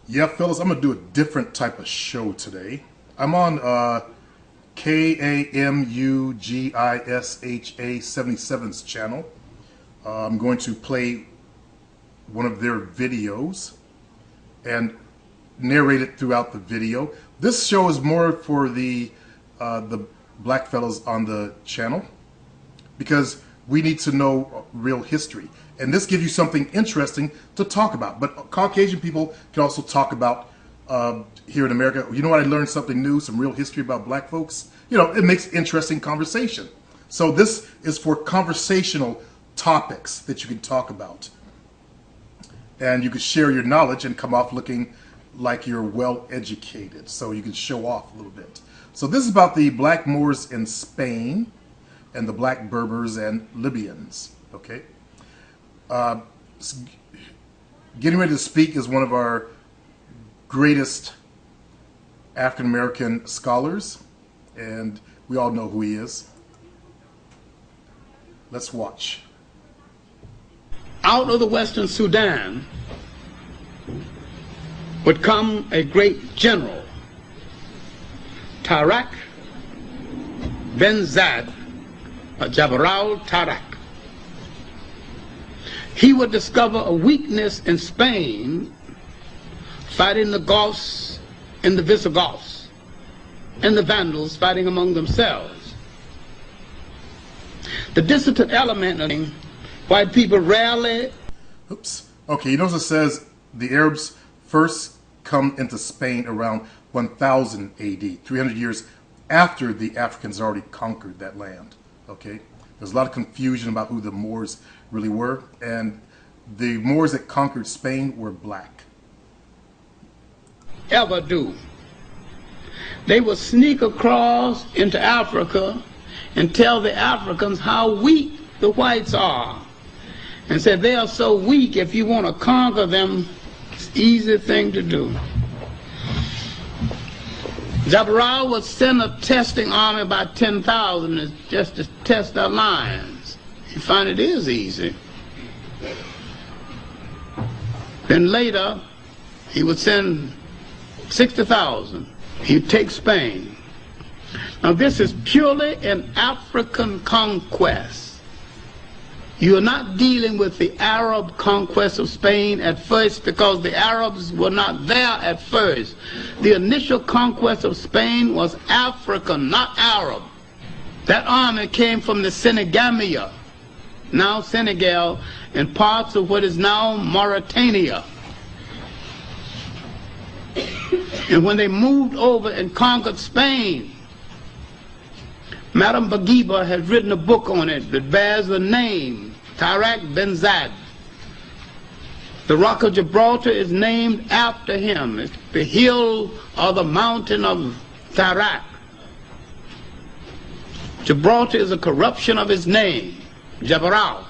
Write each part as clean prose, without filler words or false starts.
Yeah, fellas, I'm going to do a different type of show today. I'm on KAMUGISHA 77's channel. I'm going to play one of their videos and narrate it throughout the video. This show is more for the black fellas on the channel because we need to know real history. And this gives you something interesting to talk about. But Caucasian people can also talk about here in America. You know what? I learned something new, some real history about black folks. You know, it makes interesting conversation. So this is for conversational topics that you can talk about. And you can share your knowledge and come off looking like you're well educated. So you can show off a little bit. So this is about the black Moors in Spain and the black Berbers and Libyans. Okay. Getting ready to speak is one of our greatest African American scholars, and we all know who he is. Let's watch. Out of the Western Sudan would come a great general, Tarak Ben Zad, Jabral Tarak. He would discover a weakness in Spain fighting the Goths and the Visigoths and the Vandals fighting among themselves. The dissident element of white people rarely... Oops. Okay, you notice it says the Arabs first come into Spain around 1000 AD, 300 years after the Africans already conquered that land. Okay? There's a lot of confusion about who the Moors really were, and the Moors that conquered Spain were black. Ever do. They would sneak across into Africa and tell the Africans how weak the whites are, and said they are so weak, if you want to conquer them, it's an easy thing to do. Jabral would send a testing army, about 10,000, just to test their lines. You find it is easy. Then later, he would send 60,000. He'd take Spain. Now this is purely an African conquest. You are not dealing with the Arab conquest of Spain at first, because the Arabs were not there at first. The initial conquest of Spain was African, not Arab. That army came from the Senegamia, now Senegal, and parts of what is now Mauritania. And when they moved over and conquered Spain, Madame Bourguiba has written a book on it that bears the name Tarak Ben Zad. The Rock of Gibraltar is named after him. It's the hill or the mountain of Tarak. Gibraltar is a corruption of his name, Jabral.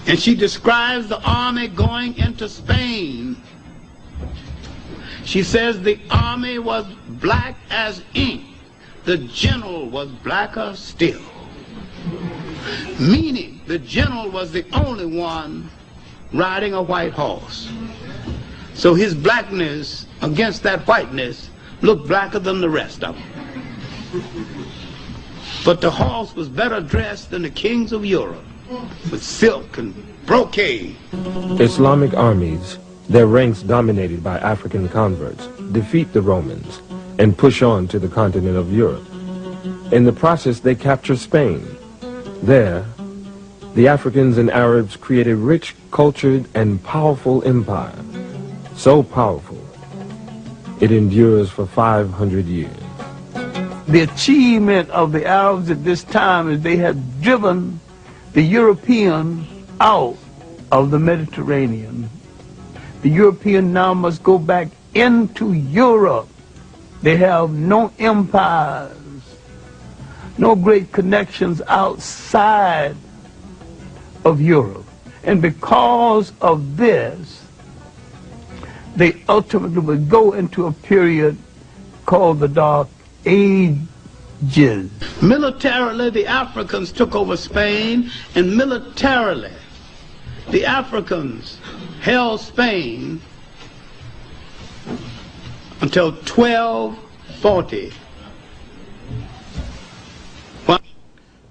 And she describes the army going into Spain. She says the army was black as ink. The general was blacker still. Meaning the general was the only one riding a white horse. So his blackness against that whiteness looked blacker than the rest of them. But the horse was better dressed than the kings of Europe, with silk and brocade. Islamic armies, their ranks dominated by African converts, defeat the Romans and push on to the continent of Europe. In the process, they capture Spain. There, the Africans and Arabs create a rich, cultured, and powerful empire. So powerful, it endures for 500 years. The achievement of the Arabs at this time is they had driven the Europeans out of the Mediterranean. The European now must go back into Europe. They have no empires, no great connections outside of Europe. And because of this, they ultimately would go into a period called the Dark Ages. Militarily, the Africans took over Spain, and militarily, the Africans held Spain until 1240.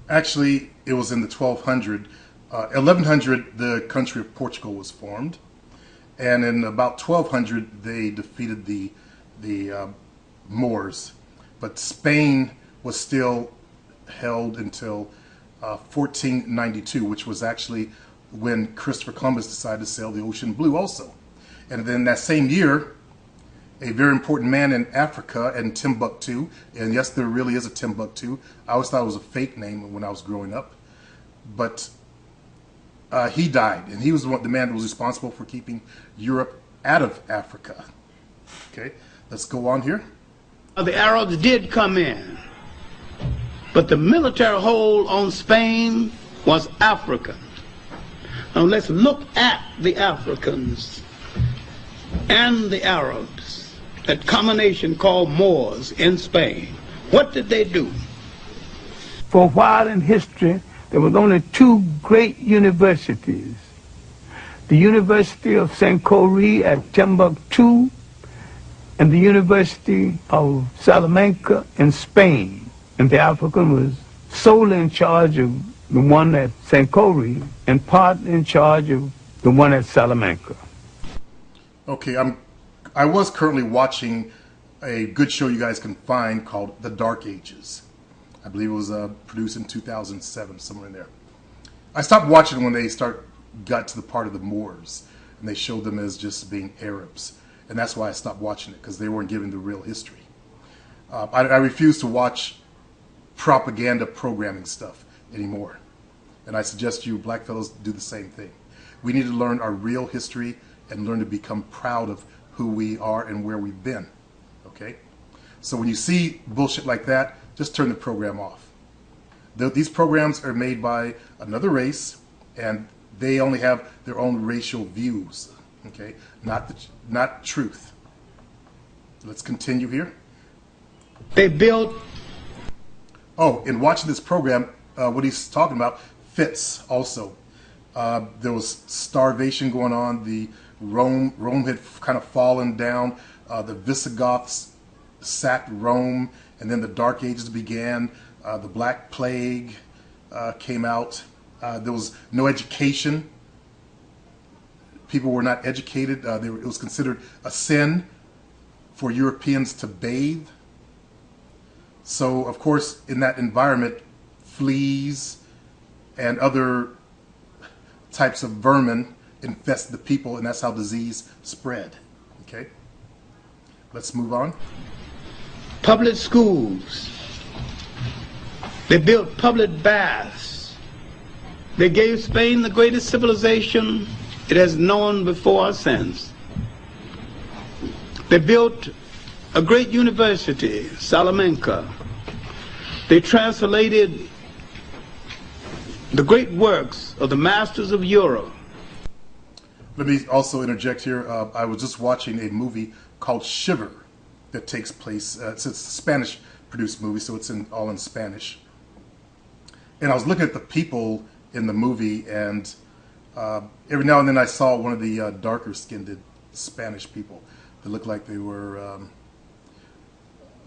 Actually, it was in the 1100, the country of Portugal was formed, and in about 1200 they defeated the Moors, but Spain was still held until 1492, which was actually when Christopher Columbus decided to sail the ocean blue also. And then that same year, a very important man in Africa, in Timbuktu, and yes, there really is a Timbuktu. I always thought it was a fake name when I was growing up, but he died, and he was the man that was responsible for keeping Europe out of Africa. Okay, let's go on here. The Arabs did come in, but the military hold on Spain was African. Now let's look at the Africans and the Arabs, that combination called Moors in Spain. What did they do? For a while in history, there was only two great universities. The University of St. Corey at Timbuktu and the University of Salamanca in Spain. And the African was solely in charge of the one at St. Corey and part in charge of the one at Salamanca. Okay, I was currently watching a good show you guys can find called The Dark Ages. I believe it was produced in 2007, somewhere in there. I stopped watching when they got to the part of the Moors, and they showed them as just being Arabs. And that's why I stopped watching it, because they weren't giving the real history. I refuse to watch propaganda programming stuff anymore. And I suggest you black fellows do the same thing. We need to learn our real history and learn to become proud of who we are and where we've been. Okay? So when you see bullshit like that, just turn the program off. These programs are made by another race, and they only have their own racial views. Okay? Not truth. Let's continue here. They built... Oh, in watching this program, what he's talking about fits also. There was starvation going on. Rome had kind of fallen down. The Visigoths sacked Rome, and then the Dark Ages began. The Black Plague came out. There was no education. People were not educated. It was considered a sin for Europeans to bathe. So, of course, in that environment, fleas and other types of vermin infest the people, and that's how disease spread. Okay? Let's move on. Public schools. They built public baths. They gave Spain the greatest civilization it has known before or since. They built a great university, Salamanca. They translated the great works of the masters of Europe. Let me also interject here. I was just watching a movie called Shiver that takes place, it's a Spanish-produced movie, so it's all in Spanish. And I was looking at the people in the movie, and every now and then I saw one of the darker-skinned Spanish people that looked like they were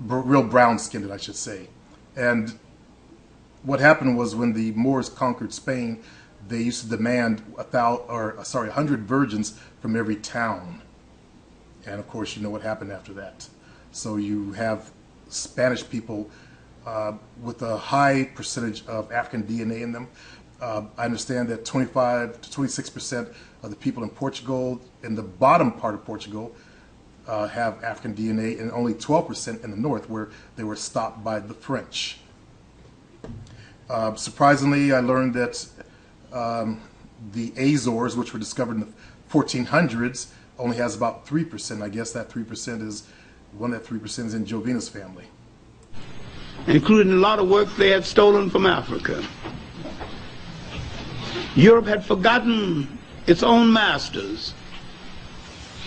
real brown-skinned, I should say. And what happened was when the Moors conquered Spain, they used to demand 100 virgins from every town. And of course, you know what happened after that. So you have Spanish people with a high percentage of African DNA in them. I understand that 25 to 26% of the people in Portugal, in the bottom part of Portugal, have African DNA, and only 12% in the north, where they were stopped by the French. Surprisingly, I learned that the Azores, which were discovered in the 1400s, only has about 3%. I guess that 3% is, one of that 3% is in Jovina's family. Including a lot of work they had stolen from Africa. Europe had forgotten its own masters.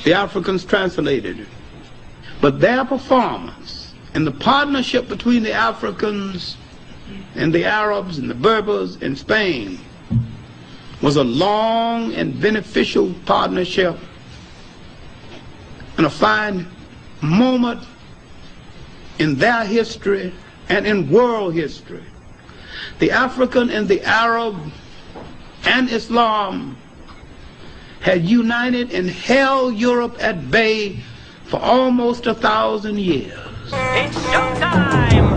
The Africans translated it. But their performance and the partnership between the Africans and the Arabs and the Berbers in Spain was a long and beneficial partnership and a fine moment in their history and in world history. The African and the Arab and Islam had united and held Europe at bay for almost 1,000 years. It's showtime!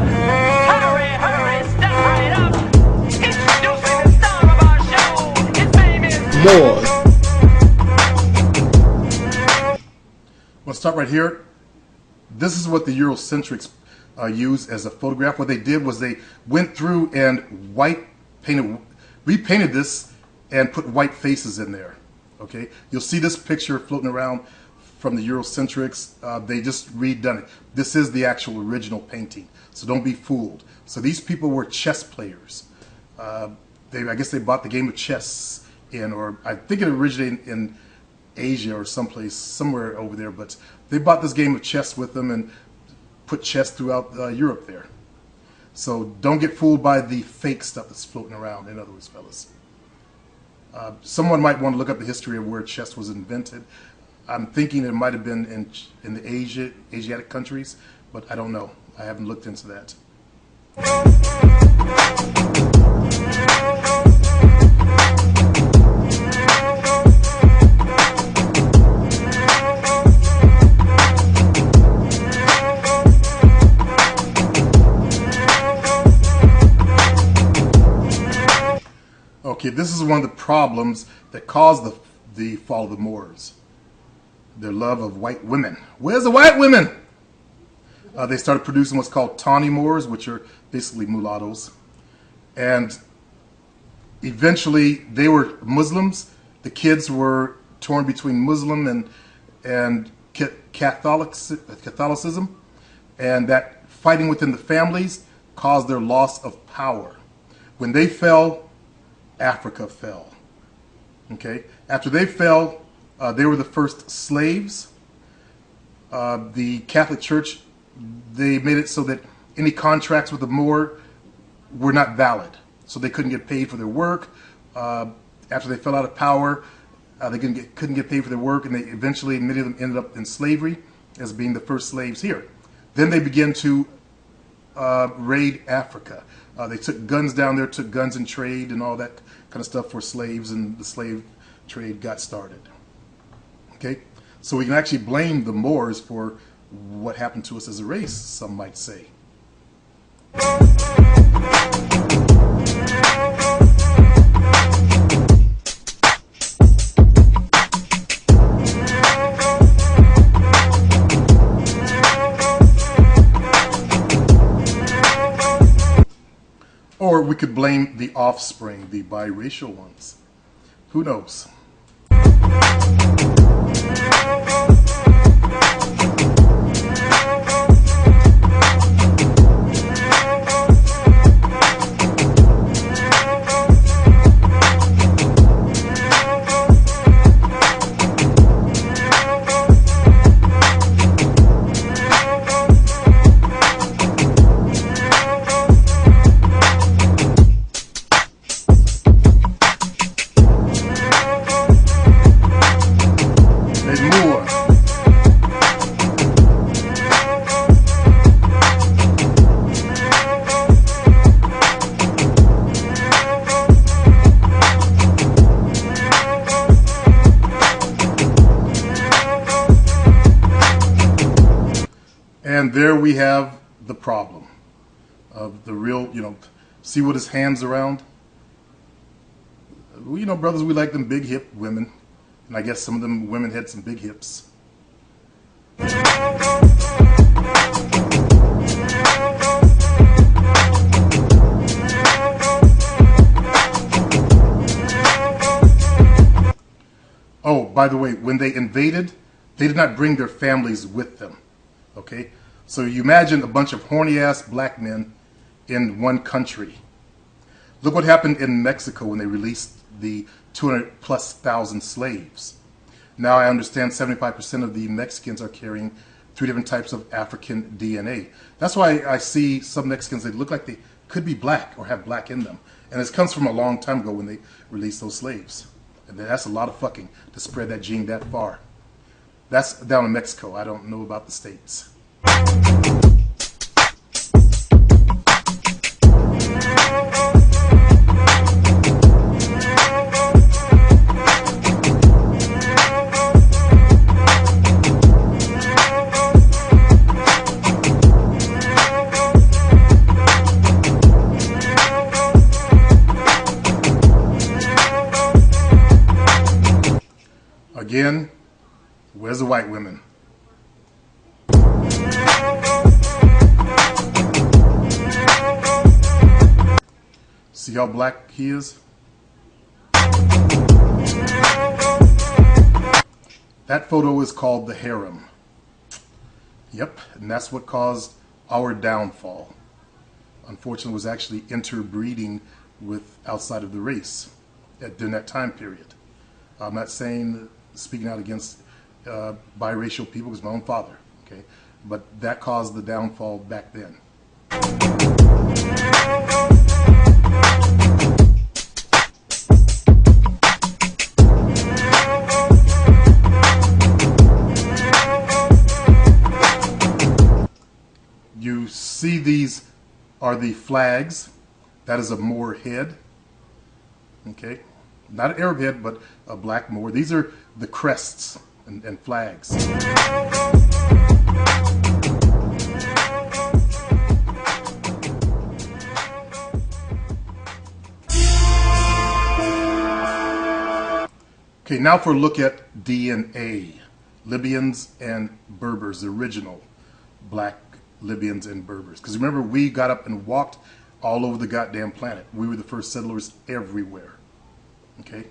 Hurry, hurry, step right up! Introducing the star of our show! His name is Moors. We'll stop right here. This is what the Eurocentrics used as a photograph. What they did was they went through and repainted this and put white faces in there. Okay, you'll see this picture floating around from the Eurocentrics. They just redone it. This is the actual original painting, so don't be fooled. So these people were chess players. I guess they bought the game of chess or I think it originated in Asia or someplace, somewhere over there, but they bought this game of chess with them and put chess throughout Europe there. So don't get fooled by the fake stuff that's floating around, in other words, fellas. Someone might want to look up the history of where chess was invented. I'm thinking it might have been in the Asiatic countries, but I don't know. I haven't looked into that. Okay, this is one of the problems that caused the fall of the Moors. Their love of white women. Where's the white women? They started producing what's called tawny Moors, which are basically mulattoes. And eventually they were Muslims. The kids were torn between Muslim and Catholicism. And that fighting within the families caused their loss of power. When they fell, Africa fell. Okay? After they fell, they were the first slaves. The Catholic Church, they made it so that any contracts with the Moor were not valid. So they couldn't get paid for their work. After they fell out of power, they couldn't get paid for their work, and eventually many of them ended up in slavery as being the first slaves here. Then they began to raid Africa. They took guns down there, took guns in trade and all that kind of stuff for slaves, and the slave trade got started. Okay, so we can actually blame the Moors for what happened to us as a race, some might say. Or we could blame the offspring, the biracial ones. Who knows? And there we have the problem of the real, see what his hands around. Well, brothers, we like them big hip women. And I guess some of them women had some big hips. Oh, by the way, when they invaded, they did not bring their families with them. Okay? So you imagine a bunch of horny-ass black men in one country. Look what happened in Mexico when they released the 200,000+ slaves. Now I understand 75% of the Mexicans are carrying 3 different types of African DNA. That's why I see some Mexicans, they look like they could be black or have black in them. And it comes from a long time ago when they released those slaves. And that's a lot of fucking to spread that gene that far. That's down in Mexico. I don't know about the States. Again, where's the white women? See how black he is? That photo is called the harem. Yep, and that's what caused our downfall. Unfortunately, it was actually interbreeding with outside of the race during that time period. I'm not saying speaking out against biracial people, because my own father, okay, but that caused the downfall back then. You see, these are the flags. That is a Moor head, okay. Not an Arab head, but a black Moor. These are the crests and flags. Okay, now for a look at DNA. Libyans and Berbers, the original black Libyans and Berbers. Because remember, we got up and walked all over the goddamn planet. We were the first settlers everywhere. Okay.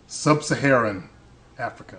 Sub-Saharan Africa.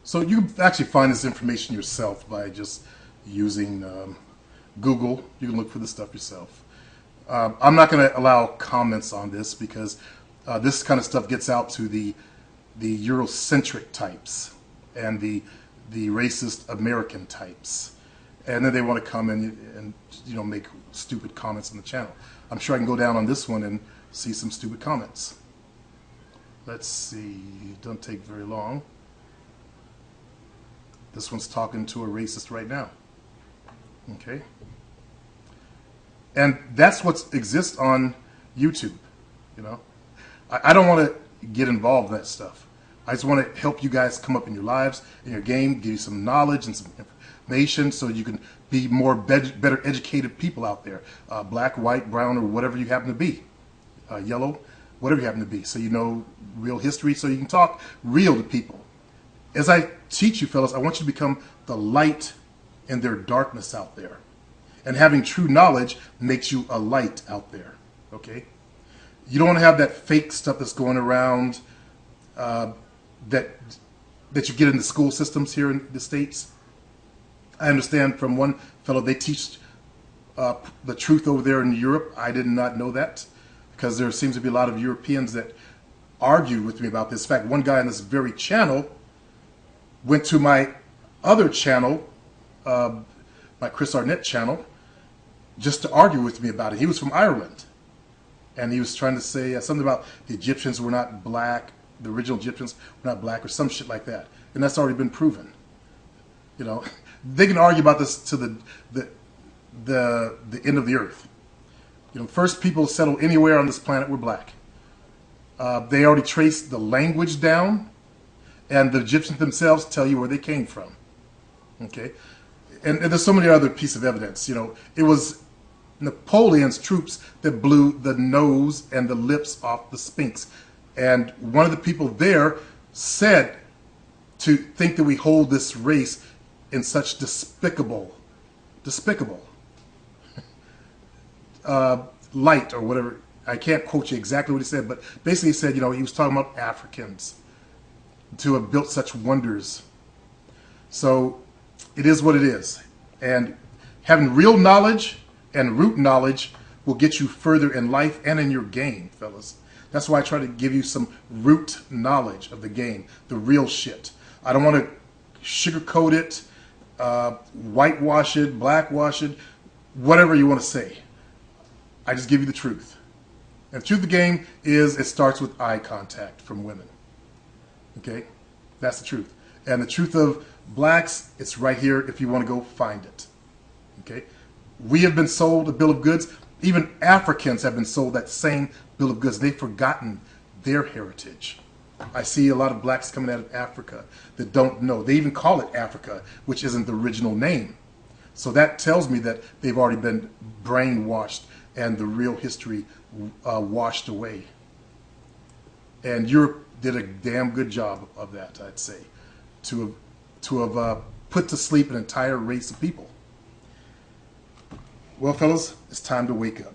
So you can actually find this information yourself by just using Google. You can look for this stuff yourself. I'm not going to allow comments on this because this kind of stuff gets out to the Eurocentric types and the racist American types, and then they want to come and you know, make stupid comments on the channel. I'm sure I can go down on this one and see some stupid comments. Let's see. It doesn't take very long. This one's talking to a racist right now. Okay. And that's what exists on YouTube, you know. I don't want to get involved in that stuff. I just want to help you guys come up in your lives, in your game, give you some knowledge and some information so you can be more better educated people out there. Black, white, brown, or whatever you happen to be. Yellow, whatever you happen to be. So you know real history, so you can talk real to people. As I teach you fellas, I want you to become the light in their darkness out there. And having true knowledge makes you a light out there, okay? You don't want to have that fake stuff that's going around that you get in the school systems here in the States. I understand from one fellow, they teach the truth over there in Europe. I did not know that because there seems to be a lot of Europeans that argued with me about this. In fact, one guy on this very channel went to my other channel, my Chris Arnett channel, just to argue with me about it. He was from Ireland, and he was trying to say something about the Egyptians were not black, the original Egyptians were not black, or some shit like that. And that's already been proven. You know, they can argue about this to the end of the earth. First people to settle anywhere on this planet were black. They already traced the language down, and the Egyptians themselves tell you where they came from. Okay, and there's so many other pieces of evidence. It was Napoleon's troops that blew the nose and the lips off the Sphinx, and one of the people there said to think that we hold this race in such despicable light or whatever. I can't quote you exactly what he said, but basically he said, he was talking about Africans to have built such wonders. So it is what it is. And having real knowledge and root knowledge will get you further in life and in your game, fellas. That's why I try to give you some root knowledge of the game, the real shit. I don't want to sugarcoat it, whitewash it, blackwash it, whatever you want to say. I just give you the truth. And the truth of the game is it starts with eye contact from women. Okay? That's the truth. And the truth of blacks, it's right here if you want to go find it. Okay? We have been sold a bill of goods. Even Africans have been sold that same bill of goods. They've forgotten their heritage. I see a lot of blacks coming out of Africa that don't know. They even call it Africa, which isn't the original name. So that tells me that they've already been brainwashed and the real history washed away. And Europe did a damn good job of that, I'd say, to have put to sleep an entire race of people. Well, fellas, it's time to wake up.